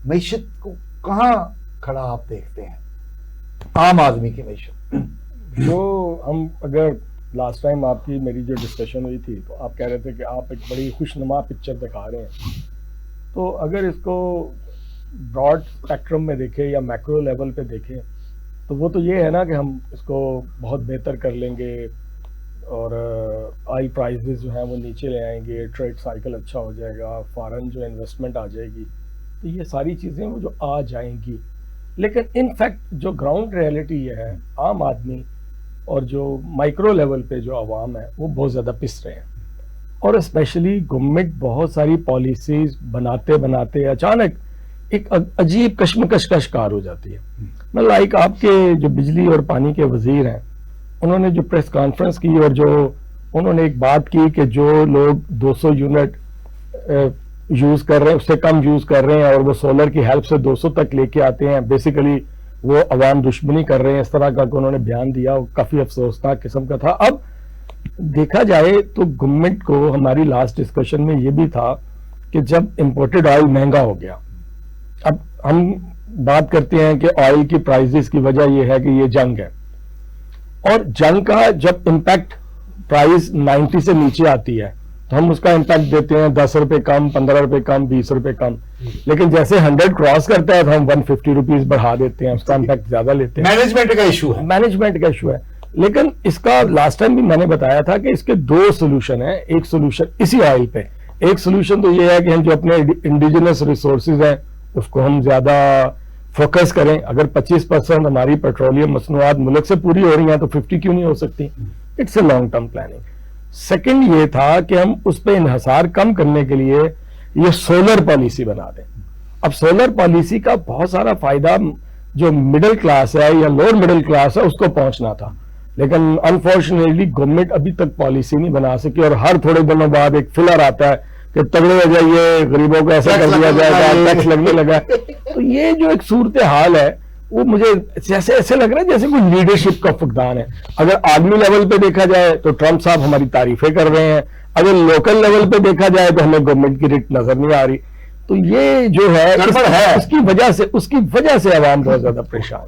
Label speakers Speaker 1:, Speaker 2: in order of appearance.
Speaker 1: मईशत को कहाँ खड़ा आप देखते हैं, आम आदमी की मईशत?
Speaker 2: जो हम अगर लास्ट टाइम आपकी मेरी जो डिस्कशन हुई थी तो आप कह रहे थे कि आप एक बड़ी खुशनुमा पिक्चर दिखा रहे हैं, तो अगर इसको ब्रॉड स्पेक्ट्रम में देखें या मैक्रो लेवल पे देखें तो वो तो ये है ना कि हम इसको बहुत बेहतर कर लेंगे और ऑयल प्राइसेस जो हैं वो नीचे ले आएंगे, ट्रेड साइकिल अच्छा हो जाएगा, फॉरेन जो इन्वेस्टमेंट आ जाएगी, तो ये सारी चीज़ें वो जो आ जाएंगी। लेकिन इन फैक्ट जो ग्राउंड रियलिटी है, आम आदमी और जो माइक्रो लेवल पे जो आवाम है वो बहुत ज़्यादा पिस रहे हैं। और स्पेशली गवर्नमेंट बहुत सारी पॉलिसीज बनाते बनाते अचानक एक अजीब कश्मकश का शिकार हो जाती है। मतलब लाइक आपके जो बिजली और पानी के वजीर हैं, उन्होंने जो प्रेस कॉन्फ्रेंस की और जो उन्होंने एक बात की कि जो लोग 200 यूनिट यूज़ कर रहे हैं उससे कम यूज़ कर रहे हैं और वो सोलर की हेल्प से 200 तक लेके आते हैं, बेसिकली वो अवाम दुश्मनी कर रहे हैं, इस तरह का उन्होंने बयान दिया, वो काफ़ी अफसोसनाक किस्म का था। अब देखा जाए तो गवर्नमेंट को, हमारी लास्ट डिस्कशन में ये भी था कि जब इंपोर्टेड ऑयल महंगा हो गया, अब हम बात करते हैं कि ऑयल की प्राइसेस की वजह यह है कि ये जंग है, और जंग का जब इम्पैक्ट प्राइस 90 से नीचे आती है तो हम उसका इम्पैक्ट देते हैं 10 रुपए कम, 15 रुपए कम, 20 रुपए कम। लेकिन जैसे 100 क्रॉस करता है तो हम 150 रुपीज बढ़ा देते हैं, उसका इम्पैक्ट ज्यादा लेते हैं।
Speaker 1: मैनेजमेंट का इशू है,
Speaker 2: मैनेजमेंट का इशू है। लेकिन इसका लास्ट टाइम भी मैंने बताया था कि इसके दो सोल्यूशन है। एक सोल्यूशन इसी ऑयल पे, एक सोल्यूशन तो ये है कि हम जो अपने इंडिजिनस रिसोर्सेज हैं उसको हम ज्यादा फोकस करें। अगर 25% हमारी पेट्रोलियम मसनूआत मुल्क से पूरी हो रही हैं तो 50 क्यों नहीं हो सकती? It's a long term planning. Second ये था कि हम उस पर इन्हसार कम करने के लिए ये सोलर पॉलिसी बना दें। अब सोलर पॉलिसी का बहुत सारा फायदा जो मिडिल क्लास है या लोअर मिडिल क्लास है उसको पहुंचना था, लेकिन अनफॉर्चुनेटली गवर्नमेंट अभी तक पॉलिसी नहीं बना सकी और हर थोड़े दिनों बाद एक फिलर आता है कि तगड़े हो जाइए, गरीबों को ऐसा कर दिया जाएगा, टैक्स लगने लगा। तो ये जो एक सूरत हाल है वो मुझे जैसे ऐसे लग रहा है जैसे कोई लीडरशिप का फुकदान है। अगर आर्मी लेवल पे देखा जाए तो ट्रंप साहब हमारी तारीफें कर रहे हैं, अगर लोकल लेवल पे देखा जाए तो हमें गवर्नमेंट की रिट नजर नहीं आ रही। तो ये जो है उसकी वजह से आवाम बहुत ज्यादा परेशान है।